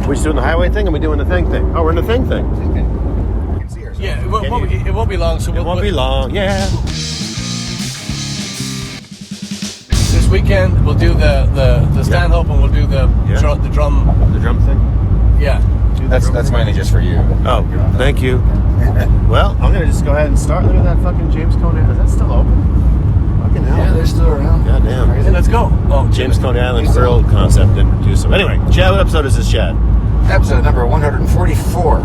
We just doing the highway thing, and we doing the thing thing. Oh, we're in the thing thing. You can see ourselves. Yeah, it won't be long. So It won't be long. Yeah. This weekend we'll do the stand-up, and we'll do the drum. The drum thing. Yeah. That's mainly just for you. Oh, thank you. Well, I'm gonna just go ahead and start. Look at that fucking James Cone. Is that still open? Fucking hell. Yeah, they're still around. God damn. Hey, let's go. Oh, James Coney Island Grill concept didn't do so. Anyway, Chad, what episode is this, Chad? Episode number 144.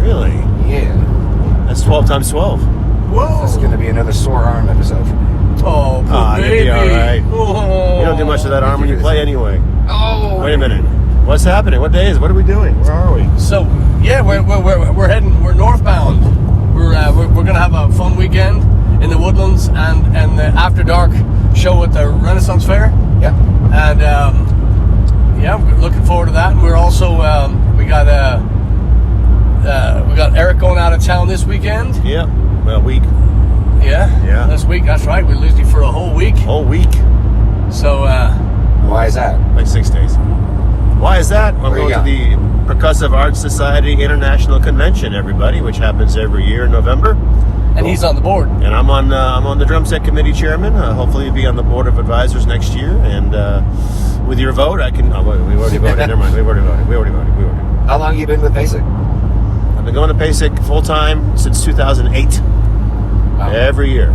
Really? Yeah. That's 12 times 12. Whoa. This is going to be another sore arm episode for me. Oh, poor Ah, baby. you'll be all right. Oh. You don't do much of that arm when you play anyway. Oh! Wait a minute. What's happening? What day is it? What are we doing? Where are we? So yeah, we're heading. We're northbound. We're gonna have a fun weekend in the Woodlands and the After Dark show at the Renaissance Fair. Yeah. And yeah, we're looking forward to that. And we're also we got Eric going out of town this weekend. Yeah. Well, week. Yeah. This week. That's right. We're losing for a whole week. Whole week. So Why is that? Like 6 days. Why is that? I'm Where you going to the Percussive Arts Society International Convention, everybody, which happens every year in November. and he's on the board. And I'm on the drum set committee chairman. Hopefully, you'll be on the board of advisors next year. And with your vote, I can. Oh, wait, we already voted. Never mind. We already voted. How long have you been with Basic? I've been going to PASIC full time since 2008. Wow. Every year.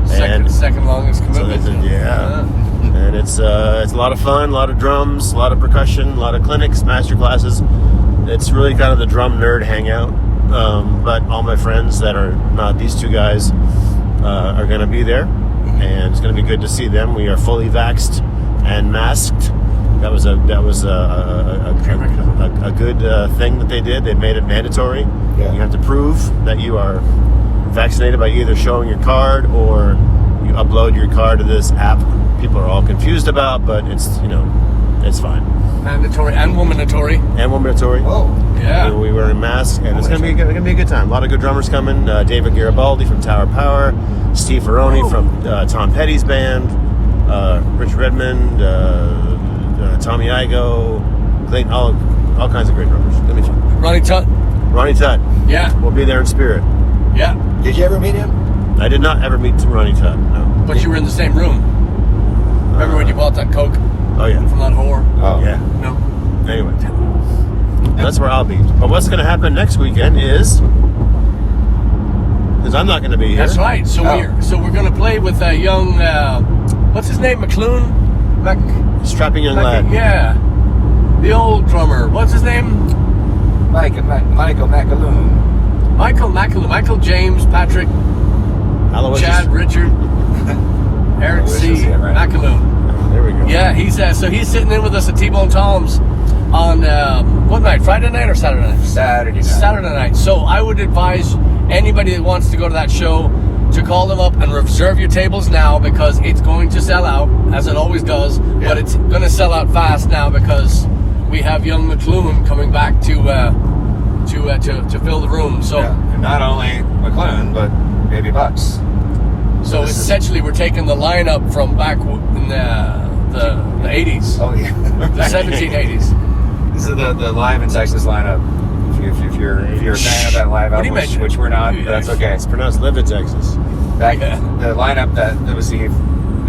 Second longest commitment. So and it's a lot of fun, a lot of drums, a lot of percussion, a lot of clinics, master classes. It's really kind of the drum nerd hangout. But all my friends that are not these two guys are going to be there, and it's going to be good to see them. We are fully vaxxed and masked. That was a good thing that they did. They made it mandatory. Yeah. You have to prove that you are vaccinated by either showing your card or you upload your card to this app. People are all confused about, but it's it's fine. Mandatory and womandatory. And womandatory. Oh, yeah. We wear masks, and it's gonna be a good time. A lot of good drummers coming. David Garibaldi from Tower Power, Steve Ferroni from Tom Petty's band, Rich Redmond, Tommy Igo, Clayton, all kinds of great drummers. Let me check. Ronnie Tutt. Ronnie Tutt. Yeah. We'll be there in spirit. Yeah. did you ever meet him? I did not ever meet Ronnie Tutt. No. But you were in the same room. Remember when you bought that Coke Oh yeah. from that whore? Oh, Yeah. No. Anyway, that's where I'll be. But what's going to happen next weekend is, because I'm not going to be here. That's right. So we're going to play with a young what's his name? McClune? Strapping young lad. Yeah. The old drummer. What's his name? Michael McAloon. Michael James Patrick Aloysius. Chad Richard Eric C. Aloysius, yeah, right. McAloon. There we go. Yeah, he's sitting in with us at T-Bone Tom's on what night? Friday night or Saturday night? Saturday night. So I would advise anybody that wants to go to that show to call them up and reserve your tables now, because it's going to sell out, as it always does. Yeah. But it's going to sell out fast now because we have young McClune coming back to fill the room. So And not only McClune, but Baby Bucks. so essentially we're taking the lineup from back in the 80s, Oh, yeah. the 1780s. This is the live in Texas lineup. If you're a fan of that live What do you album, mean? which we're not, but that's okay. It's pronounced Live in Texas. The lineup that was the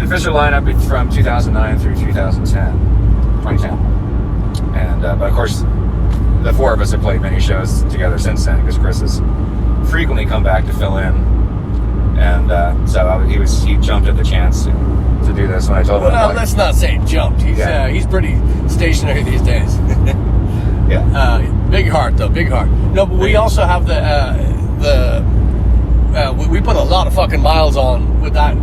official lineup from 2009 through 2010. And but of course, the four of us have played many shows together since then, because Chris has frequently come back to fill in, and so he jumped at the chance to do this when I told him. Well, let's not say jumped. He's pretty stationary these days. Yeah. Big heart though, big heart. No, but we also have we put a lot of fucking miles on with that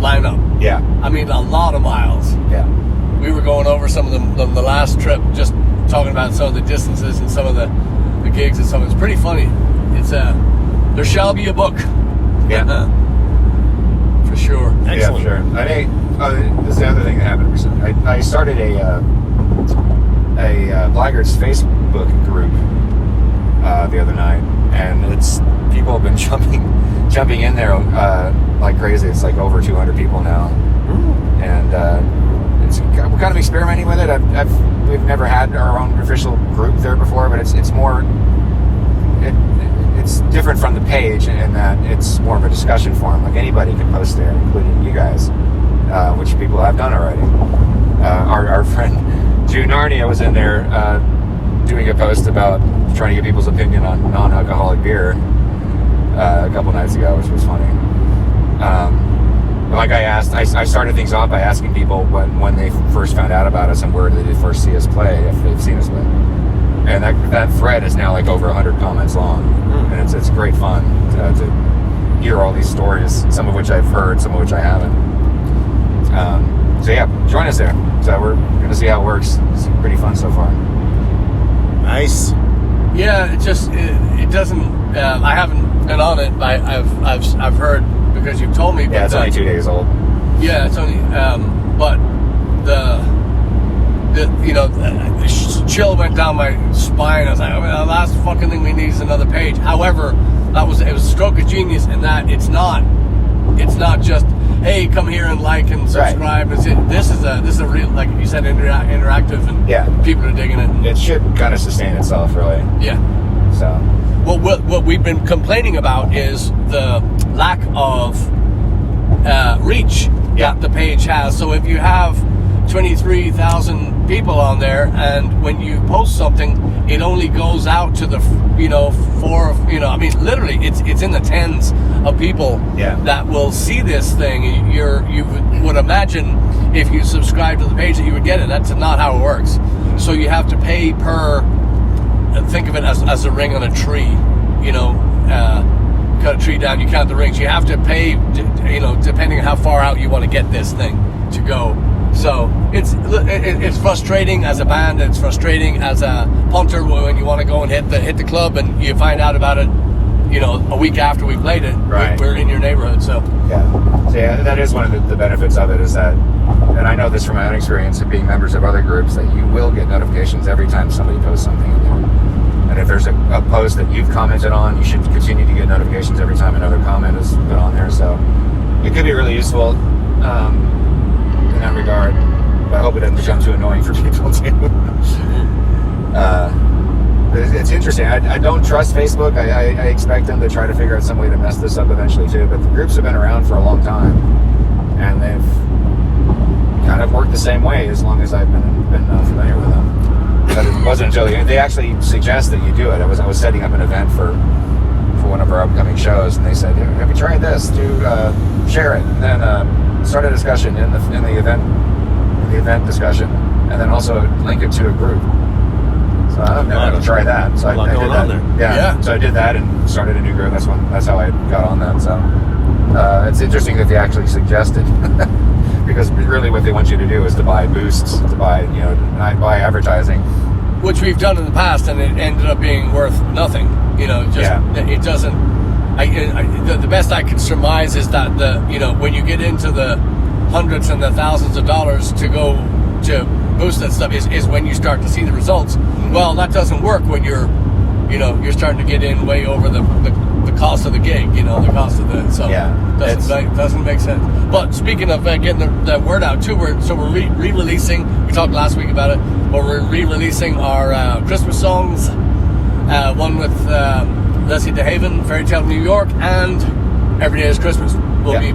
lineup. Yeah. I mean, a lot of miles. Yeah. We were going over some of them the last trip, just talking about some of the distances and some of the gigs and stuff. It's pretty funny. It's there shall be a book. Yeah. For sure. Excellent. Yeah, sure. This is the other thing that happened recently. I started a Blaggards Facebook group the other night, and people have been jumping in there like crazy. It's like over 200 people now, and we're kind of experimenting with it. We've never had our own official group there before, but it's more. It's different from the page in that it's more of a discussion forum. Like anybody can post there, including you guys, which people have done already. Our friend June Narnia was in there doing a post about trying to get people's opinion on non-alcoholic beer a couple nights ago, which was funny. Like I started things off by asking people when they first found out about us and where did they first see us play, if they've seen us play. And that thread is now like over 100 comments long, and it's great fun to hear all these stories, some of which I've heard, some of which I haven't. So yeah, join us there. So we're going to see how it works. It's pretty fun so far. Nice. Yeah, it doesn't. I haven't been on it. I've heard because you've told me. But Yeah, it's only 2 days old. Yeah, it's only. But the chill went down my spine. I was like, the last fucking thing we need is another page. However, it was a stroke of genius in that it's not just, hey, come here and like and subscribe. Right. This is a real, like you said, interactive, and people are digging it. It should kind of sustain itself, really. Yeah. So. Well, what we've been complaining about is the lack of reach that the page has. So if you have 23,000 people on there, and when you post something, it only goes out to the literally it's in the tens of people that will see this thing. You would imagine if you subscribe to the page that you would get it. That's not how it works. So you have to pay per, think of it as a ring on a tree. Cut a tree down, you count the rings. You have to pay, depending on how far out you want to get this thing to go. So it's frustrating as a band. It's frustrating as a punter when you want to go and hit the club and you find out about it, a week after we played it. Right. We're in your neighborhood, so. Yeah, that is one of the benefits of it, is that, and I know this from my own experience of being members of other groups, that you will get notifications every time somebody posts something in there. And if there's a post that you've commented on, you should continue to get notifications every time another comment is put on there. So it could be really useful in that regard. But I hope it doesn't become too annoying for people too. It's interesting. I don't trust Facebook. I expect them to try to figure out some way to mess this up eventually too. But the groups have been around for a long time, and they've kind of worked the same way as long as I've been familiar with them. But it wasn't until they actually suggest that you do it. I was setting up an event for one of our upcoming shows, and they said, "Have you tried this? Share it, and then start a discussion in the event discussion, and then also link it to a group." So I'm going to try that. So I did that. Yeah. So I did that and started a new group. That's how I got on that. So it's interesting that they actually suggested. Because really what they want you to do is to buy boosts, to buy advertising. Which we've done in the past, and it ended up being worth nothing. It doesn't. The best I can surmise is that when you get into the hundreds and the thousands of dollars to go to boost that stuff is when you start to see the results. Well, that doesn't work when you're starting to get in way over the cost of the gig, the cost of the, doesn't make sense. But speaking of getting the word out too, we're re-releasing, we talked last week about it, but we're re-releasing our Christmas songs, one with Leslie DeHaven, Fairy Tale of New York, and Every Day is Christmas. We'll be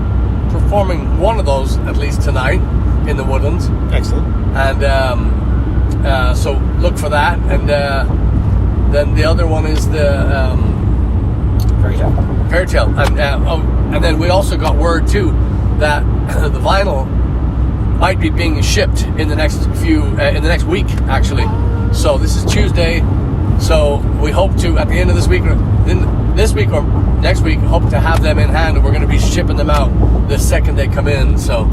performing one of those at least tonight in the Woodlands. Excellent. And so look for that, and then the other one is the Fairy Tale, and then we also got word too that the vinyl might be being shipped in the next week actually. So this is Tuesday, so we hope to at the end of this week or next week hope to have them in hand, and we're going to be shipping them out the second they come in. So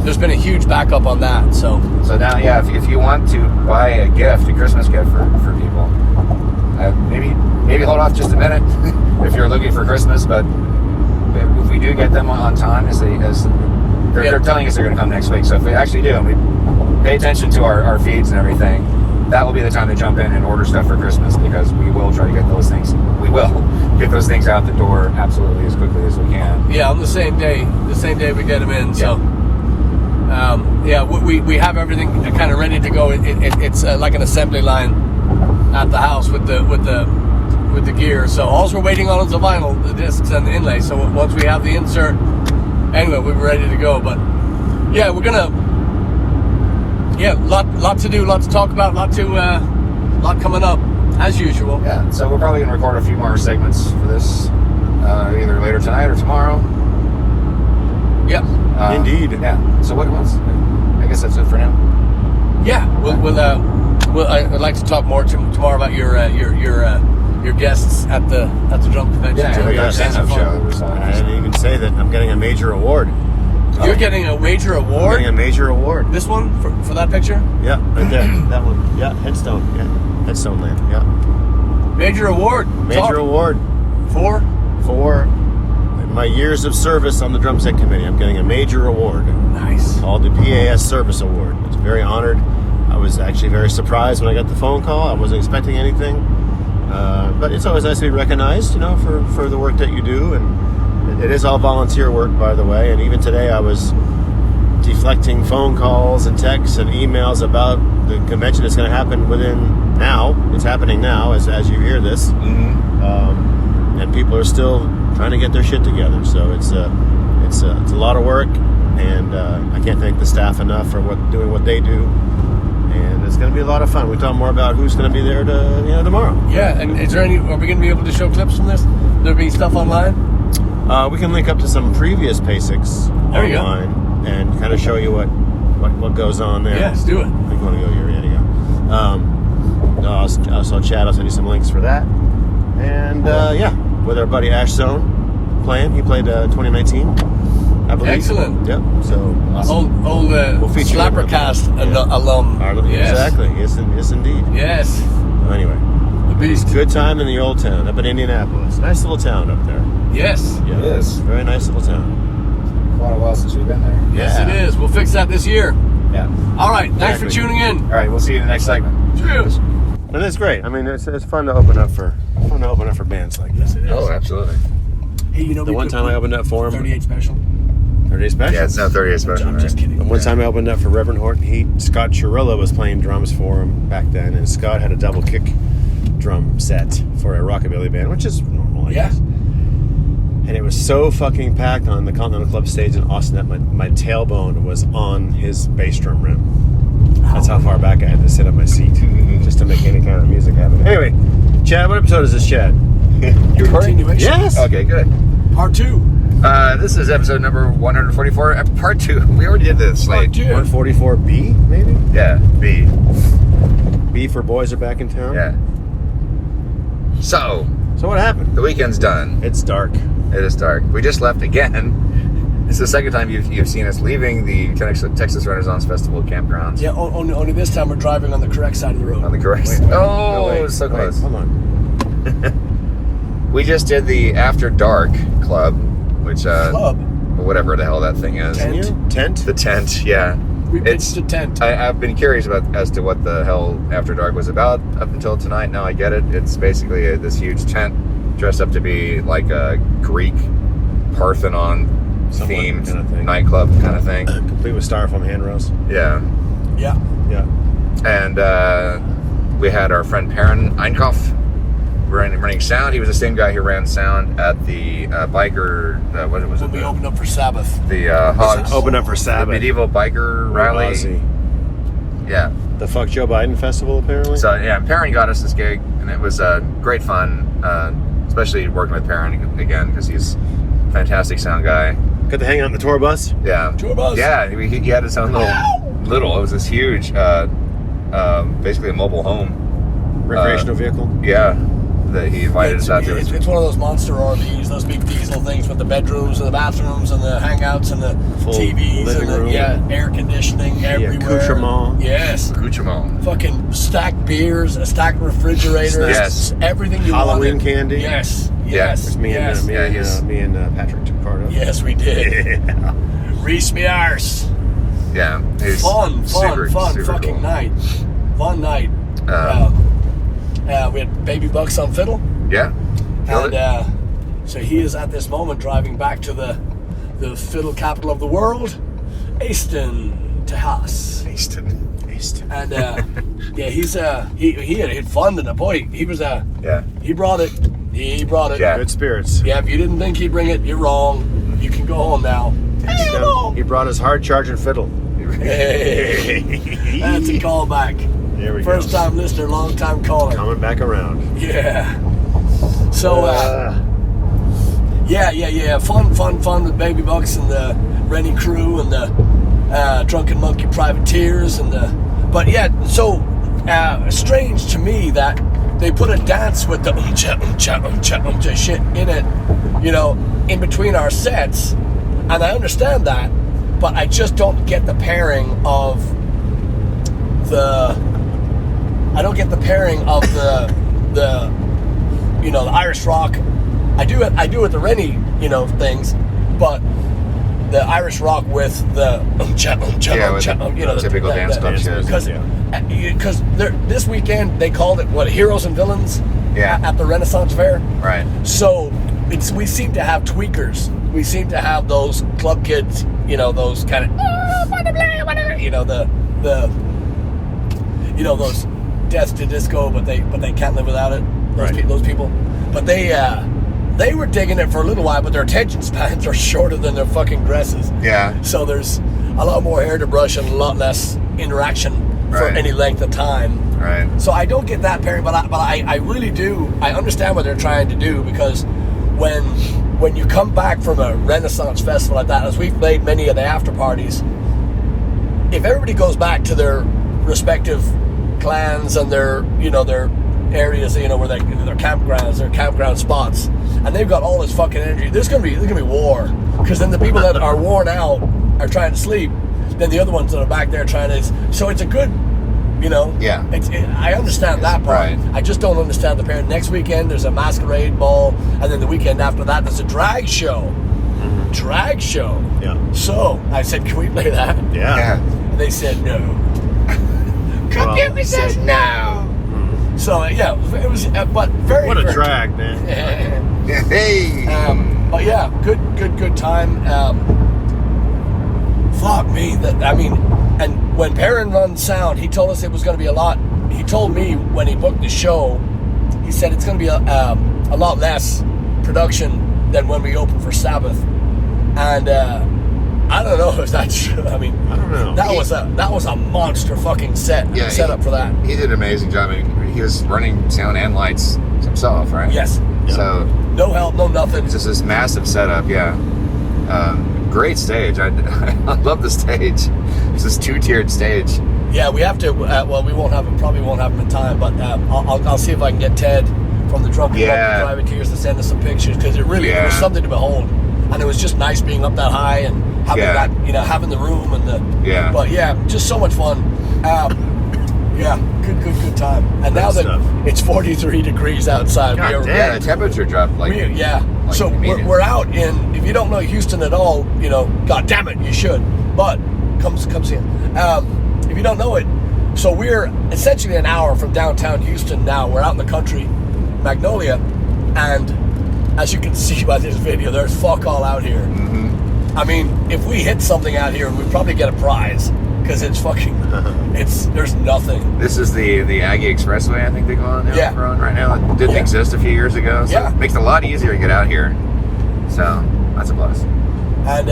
there's been a huge backup on that. So now if you want to buy a Christmas gift for people, maybe hold off just a minute if you're looking for Christmas. But if we do get them on time, as they're telling us they're going to come next week. So if we actually do, and we pay attention to our feeds and everything, that will be the time to jump in and order stuff for Christmas, because we will try to get those things. We will get those things out the door absolutely as quickly as we can. Yeah, on the same day we get them in. So yeah, we have everything kind of ready to go. It's like an assembly line at the house with the gear. So all we're waiting on is the vinyl, the discs, and the inlay. So once we have the insert, anyway, we're ready to go. But yeah, we're gonna lot to do, lot to talk about, lot coming up as usual. Yeah, so we're probably gonna record a few more segments for this, either later tonight or tomorrow. Yep. Indeed. Yeah. So what else? I guess that's it for now. Yeah, I'd like to talk more tomorrow about your guests at the drum convention. Yeah, we got our stand-up show. That was I didn't even say that I'm getting a major award. You're getting a major I'm award. getting a major award. This one for that picture. Yeah, right there. That one. Yeah, Headstone. Yeah, Headstone Land. Yeah, Major award. major award for. for my years of service on the drum set committee. I'm getting a major award Nice. called the PAS Service Award. I was very honored. I was actually very surprised when I got the phone call. I wasn't expecting anything. But it's always nice to be recognized, for the work that you do. And it is all volunteer work, by the way. And even today I was deflecting phone calls and texts and emails about the convention that's going to happen within now. It's happening now as you hear this. Mm-hmm. And people are still trying to get their shit together. So it's a lot of work. And I can't thank the staff enough for doing what they do. And it's going to be a lot of fun. We'll talk more about who's going to be there tomorrow. Yeah, and are we going to be able to show clips from this? There'll be stuff online? We can link up to some previous PASICs There you go. online and kind of show you what goes on there. Yeah, let's do it. I think you want to go here. Yeah, you go. Also, Chad, I'll send you some links for that. And with our buddy Ash Zone playing. He played 2019, I believe. Excellent. Yep. So awesome. Old We'll feature him. SlapperCast Yeah. alum. Yes. Exactly. Yes, indeed. Yes. Well, anyway, The beast. good time in the old town up in Indianapolis. Nice little town up there. Yes. Yeah, It is. Very nice little town. A lot of while since we've been there. Yes, Yeah. it is. We'll fix that this year. Yeah. All right. Thanks for Exactly. tuning in. All right, we'll see you in the next segment. Cheers. And it's great. I mean, it's fun to open up for bands like this. It is. Oh, absolutely. Hey, The one time I opened up for him, 38 special. 30 Special. Yeah, it's now 38 special. I'm just kidding. The one time I opened up for Reverend Horton, Scott Chirilla was playing drums for him back then, and Scott had a double kick drum set for a rockabilly band, which is normal, I guess. And it was so fucking packed on the Continental Club stage in Austin that my tailbone was on his bass drum rim. That's how far back I had to sit on my seat just to make any kind of music happen. Anyway, Chad, what episode is this, Chad? You're recording? Continuation. Yes. Okay, good. Part 2. This is episode number 144, part 2. We already did this. Part 2. 144B, maybe? Yeah, B. B for boys are back in town? Yeah. So, So what happened? the weekend's done. It's dark. It is dark. We just left again. It's the second time you've seen us leaving the Texas Renaissance Festival campgrounds. Yeah, only this time we're driving on the correct side of the road. On the correct Wait, side. wait, Oh, no, wait, so wait, close. Hold on. We just did the After Dark Club, which, Club. whatever the hell that thing is. Tent. Tent? The tent, yeah. We It's- pitched a tent. I've been curious as to what the hell After Dark was about up until tonight. Now I get it. It's basically this huge tent dressed up to be like a Greek Parthenon Somewhat themed kind of thing. nightclub kind of thing. Complete with styrofoam handrails. Yeah. Yeah. Yeah. And we had our friend Perrin Einkopf running sound. He was the same guy who ran sound at the biker, what was When it? we opened up for Sabbath. The Hogs. Open up for The Sabbath. medieval biker rally. Aussie. Yeah. The Fuck Joe Biden Festival, apparently. So yeah, Perrin got us this gig, and it was great fun, especially working with Perrin again because he's a fantastic sound guy. Got to hang out in the tour bus. Yeah, Tour bus. Yeah, he had his own little. It was this huge, basically a mobile home. Recreational vehicle. Yeah, that he invited us out to. It's one of those monster RVs, those big diesel things with the bedrooms and the bathrooms and the hangouts and the Full TVs living and room. air conditioning everywhere. accoutrement. Yes. Accoutrement. Fucking stacked beers, a stacked refrigerator. Yes. Everything you Halloween wanted. candy. Yes. Yeah. Yes. Me and yes. me and Patrick took part of. Yes, we did. Yeah. Reese me arse. Yeah, it was Fun super fucking cool. night. Fun night. We had Baby Bucks on fiddle. Yeah, killed And it. so he is at this moment driving back to the fiddle capital of the world, Aston Tejas. Aston. And yeah, he had fun tonight. Boy, he was he brought it. He brought it. Yeah. Good spirits. Yeah, if you didn't think he'd bring it, you're wrong. You can go home now. He brought his hard charging fiddle. Hey, that's a callback. There we First go. time listener, long time caller. Coming back around. Yeah. So yeah. Fun with Baby Bucks and the Rennie crew and the Drunken Monkey Privateers and but yeah. So strange to me that they put a dance with the umcha shit in it, you know, in between our sets, and I understand that, but I just don't get the pairing of the you know, the Irish rock. I do it with the Rennie, you know, things, but the Irish rock with the you know, typical dance club shit. Because this weekend they called it Heroes and Villains at the Renaissance Fair. Right. So we seem to have tweakers. We seem to have those club kids, you know, those kind of you know, you know, those death to disco, but they can't live without it. Those people. But they were digging it for a little while, but their attention spans are shorter than their fucking dresses. Yeah. So there's a lot more hair to brush and a lot less interaction for any length of time. Right. So I don't get that pairing, but I really do. I understand what they're trying to do, because when you come back from a Renaissance festival like that, as we've played many of the after parties, if everybody goes back to their respective clans and their, you know, their areas, you know, where their campgrounds, their campground spots, and they've got all this fucking energy, there's gonna be war, because then the people that are worn out are trying to sleep, then the other ones that are back there trying to. So it's a good, you know. Yeah. I understand that part. Right. I just don't understand the parent. Next weekend there's a masquerade ball, and then the weekend after that there's a drag show. Mm-hmm. Drag show. Yeah. So I said, can we play that? Yeah. And they said no. Computer says no. So yeah, it was, but very. What a very, drag, man. Hey. But yeah, good time. Fuck me, and when Perrin runs sound, he told us it was going to be a lot. He told me when he booked the show, he said it's going to be a lot less production than when we opened for Sabbath, and I don't know if that's true. I mean, I don't know. That was a monster fucking setup for that. He did an amazing job. I mean, he was running sound and lights himself, right? Yes. So no help, no nothing. It's just this massive setup. Yeah. Great stage. I love the stage. It's this 2-tiered stage. Yeah, we have to. Well, we probably won't have him in time, but I'll see if I can get Ted from the Drunken Monkey Privateers to send us some pictures, because it really was something to behold, and it was just nice being up that high and having that, you know, having the room and the. Yeah. But yeah, just so much fun. Yeah, good time. And now that it's 43 degrees outside, the temperature dropped so we're out in. If you don't know Houston at all, you know, God damn it, you should. But come see it. If you don't know it, so we're essentially an hour from downtown Houston now. We're out in the country, Magnolia, and as you can see by this video, there's fuck all out here. Mm-hmm. I mean, if we hit something out here, we'd probably get a prize, because it's fucking, there's nothing. This is the Aggie Expressway, I think they call it now. Yeah. We're on right now. It didn't exist a few years ago, so it makes it a lot easier to get out here. So that's a plus. And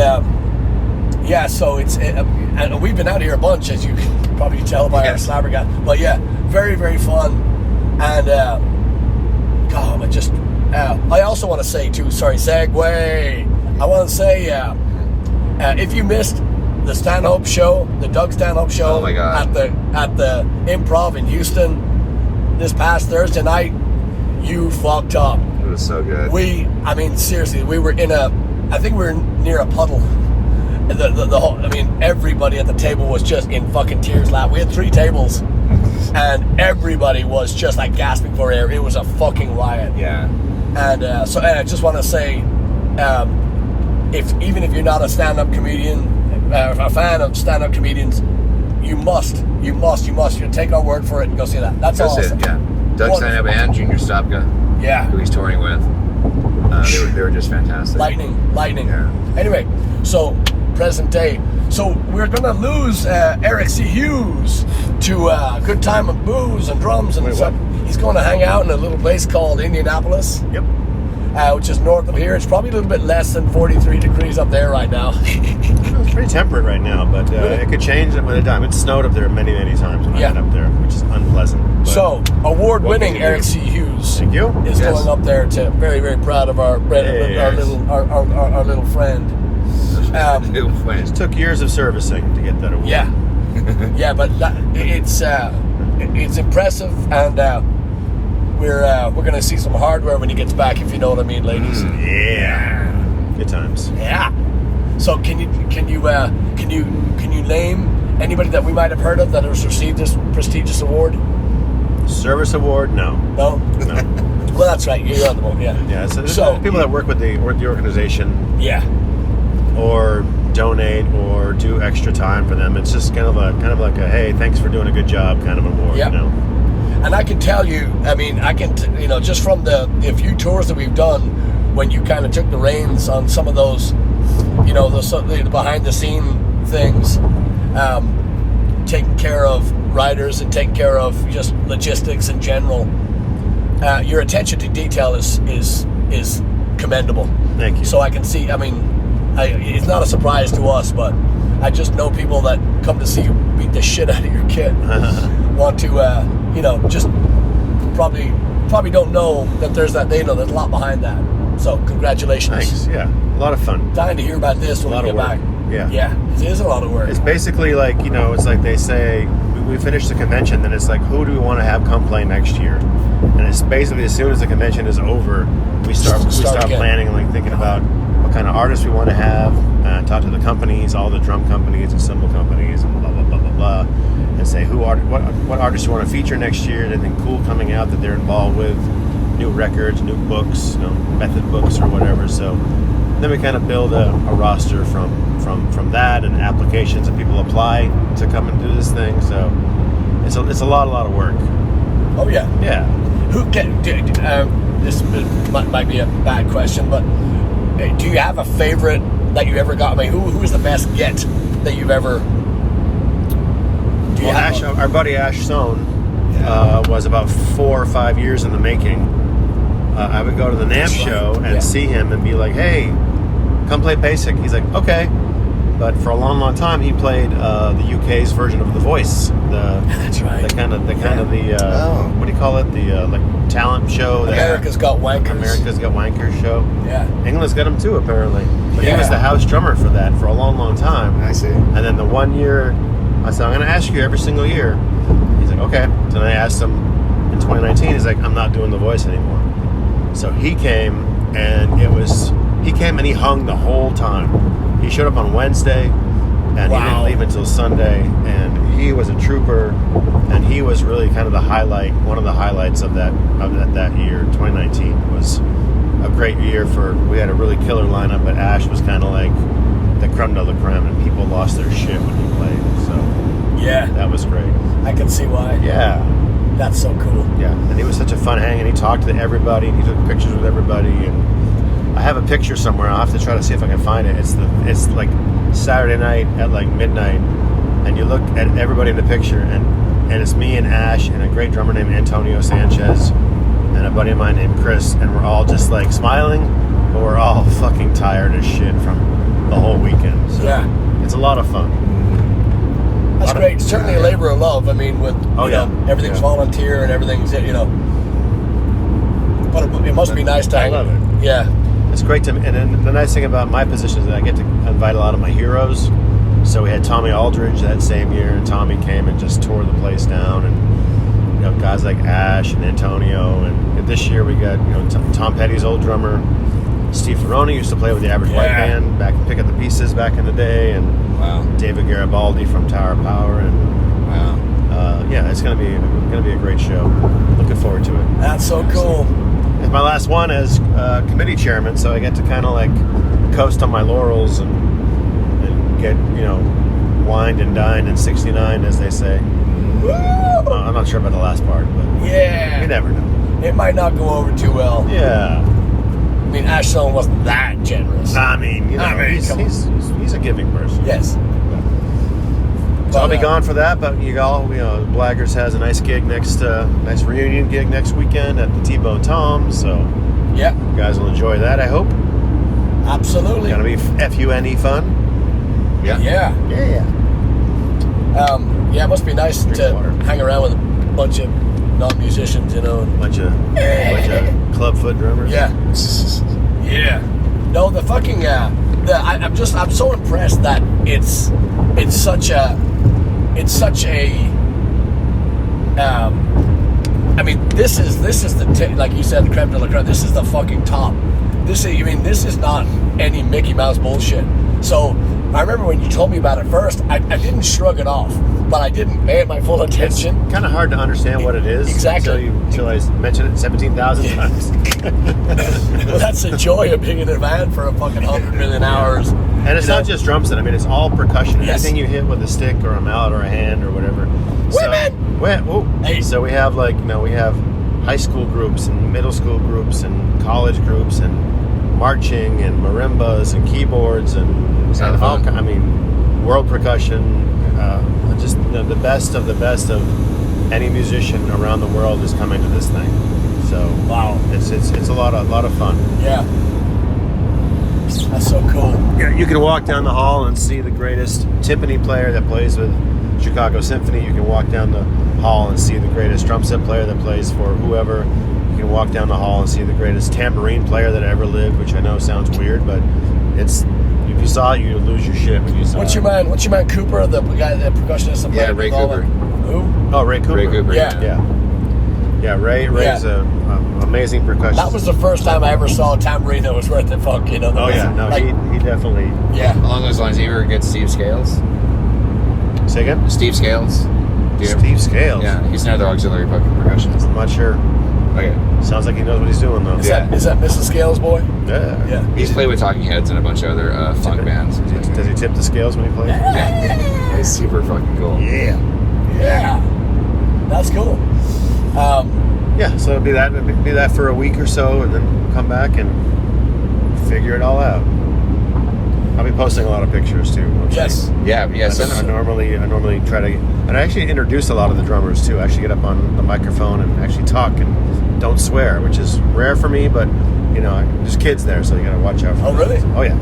so and we've been out here a bunch, as you can probably tell by our SlapperCast. But yeah, very, very fun. And God, I also want to say too. Sorry, segue. I want to say, if you missed the Stanhope show, the Doug Stanhope show, oh my God, at the Improv in Houston this past Thursday night, you fucked up. It was so good. I mean, seriously, we were I think we were near a puddle. The whole, I mean, everybody at the table was just in fucking tears. We had 3 tables, and everybody was just like gasping for air. It was a fucking riot. Yeah. And so I just want to say, even if you're not a stand-up comedian, a fan of stand-up comedians, you must take our word for it and go see that. That's awesome. Yeah. Doug Stanhope and Junior Stopka. Yeah. Who he's touring with. They were just fantastic. Lightning. Yeah. Anyway, so present day. So we're gonna lose Eric C. Hughes to Good Time of Booze and Drums and Wait, stuff. what? He's going to hang out in a little place called Indianapolis, Yep. which is north of here. It's probably a little bit less than 43 degrees up there right now. It's pretty temperate right now, but it could change with a dime. It snowed up there many, many times when I went up there, which is unpleasant. But So, award-winning what can you Eric do? C. Hughes Thank you. is Yes. going up there to very, very proud of our Yes. our little friend. It took years of servicing to get that award. Yeah, yeah, but it's impressive, and we're going to see some hardware when he gets back, if you know what I mean, ladies. Yeah. Good times. Yeah. So can you name anybody that we might have heard of that has received this prestigious award? Service award? No. No. No. Well, that's right. You're on the one. Yeah. Yeah. So So- people that work with the organization Yeah. or donate or do extra time for them. It's just kind of like a hey, thanks for doing a good job kind of award. Yep. You know. And I can tell you, I mean, just from the few tours that we've done, when you kind of took the reins on some of those, the behind the scene things, taking care of riders and taking care of just logistics in general, your attention to detail is commendable. Thank you. So I can see, it's not a surprise to us, but I just know people that come to see you beat the shit out of your kid want to, just probably don't know that there's a lot behind that. So congratulations. Thanks. Yeah. A lot of fun. Dying to hear about this when A lot we of get work. back. Yeah. Yeah, it is a lot of work. It's basically like, it's like they say, we finish the convention, then it's like, who do we want to have come play next year? And it's basically as soon as the convention is over, we start again. planning, like thinking about what kind of artists we want to have, talk to the companies, all the drum companies and cymbal companies, and blah, blah, blah, blah, blah, and say what artists you want to feature next year, anything cool coming out that they're involved with, new records, new books, method books or whatever. So then we kind of build a roster from that, and applications that people apply to come and do this thing. So it's a lot of work. Oh yeah. Yeah. This might be a bad question, but do you have a favorite that you ever got? I mean, who is the best get that you've ever? Our buddy Ash Sohn was about 4 or 5 years in the making. I would go to the NAMP show and see him and be like, "Hey, come play basic." He's like, "Okay," but for a long, long time he played the UK's version of The Voice. That's right. What do you call it? The talent show. America's Got Wankers. America's Got Wankers show. Yeah. England's got him too, apparently. But he Yeah. was the house drummer for that for a long, long time. I see. And then the one year, I said, "I'm going to ask you every single year." He's like, "Okay." So then I asked him in 2019. He's like, "I'm not doing The Voice anymore." So he came, and he came and he hung the whole time. He showed up on Wednesday, and he didn't leave until Sunday, and he was a trooper, and he was really kind of one of the highlights of that year. 2019 was a great year we had a really killer lineup, but Ash was kind of like the creme de la creme, and people lost their shit when he played. So Yeah. that was great. I can see why. Yeah. That's so cool. Yeah, and he was such a fun hang, and he talked to everybody, and he took pictures with everybody, and I have a picture somewhere. I'll have to try to see if I can find it. It's like Saturday night at like midnight, and you look at everybody in the picture, and it's me and Ash and a great drummer named Antonio Sanchez and a buddy of mine named Chris, and we're all just like smiling, but we're all fucking tired as shit from the whole weekend. So Yeah. it's a lot of fun. That's great. It's certainly a labor of love. I mean, with everything's volunteer and everything's but it must be nice to I love it. Yeah. It's great to, and then the nice thing about my position is that I get to invite a lot of my heroes. So we had Tommy Aldridge that same year, and Tommy came and just tore the place down, and guys like Ash and Antonio, and this year we got Tom Petty's old drummer, Steve Ferroni used to play with the Average White Band back and pick up the pieces back in the day, and David Garibaldi from Tower of Power, and it's gonna be a great show. Looking forward to it. That's so cool. It's my last one as committee chairman, so I get to kind of like coast on my laurels and get wined and dined in '69, as they say. Woo! I'm not sure about the last part, but Yeah. you never know. It might not go over too well. Yeah. I mean, Ash Stone wasn't that generous. I mean, come on. he's a giving person. Yes. So I'll be gone for that, but Blaggards has a nice gig nice reunion gig next weekend at the T-Bone Tom's, so yeah, you guys will enjoy that, I hope. Absolutely. Gonna be FUNE fun. Yeah. Yeah. Yeah, it must be nice to hang around with a bunch of non-musicians, Bunch of clubfoot drummers. Yeah. Yeah. No, the fucking I'm so impressed that it's such a I mean, this is the like you said, the creme de la creme. This is the fucking top. This is not any Mickey Mouse bullshit. So I remember when you told me about it first, I didn't shrug it off, but I didn't pay it my full attention. It's kind of hard to understand what it is. Exactly. Until I mentioned it 17,000 times. Well, that's the joy of being in a band for a fucking 100 million hours. And it's not just drum set. I mean, it's all percussion. Yes. Anything you hit with a stick or a mallet or a hand or whatever. Hey. So we have we have high school groups and middle school groups and college groups and marching and marimbas and keyboards and all. I mean, world percussion. Just the best of any musician around the world is coming to this thing. So wow, it's a lot of fun. Yeah, that's so cool. Yeah, you can walk down the hall and see the greatest timpani player that plays with Chicago Symphony. You can walk down the hall and see the greatest drum set player that plays for whoever. You can walk down the hall and see the greatest tambourine player that ever lived, which I know sounds weird, but if you saw it, you'd lose your shit when you saw What's it. your man Cooper, the guy, the percussionist? That Yeah, Ray Cooper. Who? Oh, Ray Cooper. Ray Cooper. Yeah. Ray's an amazing percussionist. That was the first time I ever saw a tambourine that was worth the fuck, Oh yeah, no, he definitely. Yeah. Along those lines, you ever get Steve Scales? Say again? Steve Scales. Steve Scales. Yeah, he's another auxiliary percussionist. I'm not sure. Okay. Sounds like he knows what he's doing though. Is that Mrs. Scales' boy? Yeah. Yeah. He's played with Talking Heads and a bunch of other funk bands. Does he tip the scales when he plays? Yeah. He's super fucking cool. Yeah. Yeah. That's cool. Yeah, so it'll be that for a week or so, and then come back and figure it all out. I'll be posting a lot of pictures too. Yes. Yeah. I normally try to, and I actually introduce a lot of the drummers too. I actually get up on the microphone and actually talk and don't swear, which is rare for me, but there's kids there, so you gotta watch out for Oh, that. really? Oh yeah.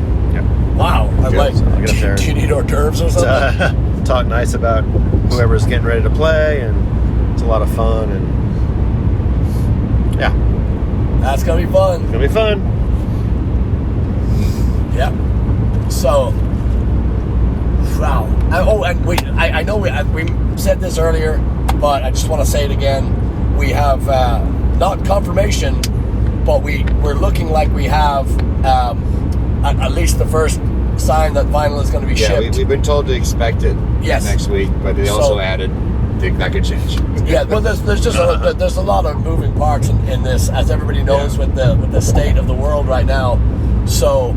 Wow. I Yeah, like. so I'll get up there Do you need hors d'oeuvres or something? talk nice about whoever's getting ready to play, and it's a lot of fun, and yeah, That's gonna be fun. it's gonna be fun. Yeah. So, wow. And I know we said this earlier, but I just want to say it again. We have not confirmation, but we're looking like we have at least the first sign that vinyl is going to be shipped. We've been told to expect it next week, but they also added that could change. Yeah, well, there's just there's a lot of moving parts in this, as everybody knows, with the state of the world right now. So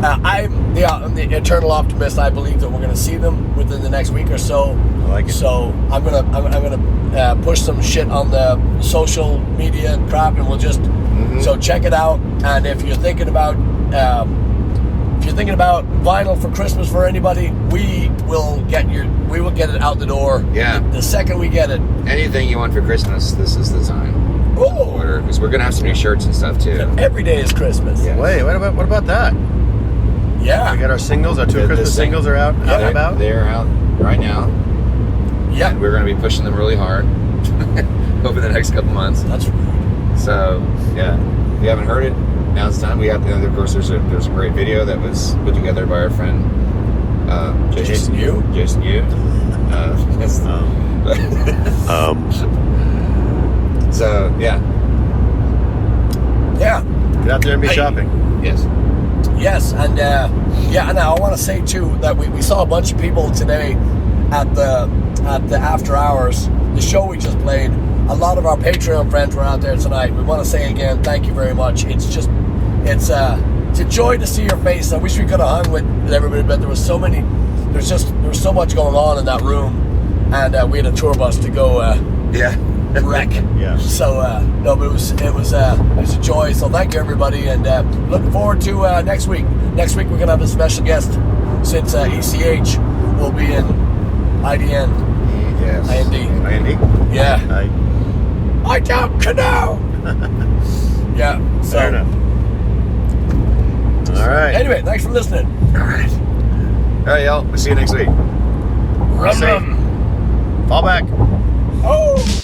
I'm the eternal optimist. I believe that we're going to see them within the next week or so. I like it. So I'm gonna push some shit on the social media and crap, and we'll just so check it out. And if you're thinking about vinyl for Christmas for anybody, we will get it out the door. Yeah. The second we get it. Anything you want for Christmas, this is the time. Oh. Order, because we're gonna have some new shirts and stuff too. Every day is Christmas. Yeah. Wait, what about that? Yeah. We got our singles. Our two Christmas singles are out and about. They're out right now. Yeah. And we're gonna be pushing them really hard over the next couple months. That's rude. So yeah, if you haven't heard it, now's the time. We got of course there's a great video that was put together by our friend Jason Yu. Jason Yu. So yeah. Yeah. Get out there and be shopping. Yes. Yes, and and I want to say too that we saw a bunch of people today at the after hours, the show we just played. A lot of our Patreon friends were out there tonight. We want to say again, thank you very much. It's a joy to see your face. I wish we could have hung with everybody, but there was so much going on in that room, and we had a tour bus to go wreck. Yeah. So no, but it was a joy. So thank you everybody, and looking forward to next week. Next week we're gonna have a special guest since ECH will be in IDN. Yes. IND. IND? Yeah. I don't canoe. Yeah. So. Fair enough. All right. Anyway, thanks for listening. All right, y'all. We'll see you next week. Rum Safe. rum. Fall back. Oh.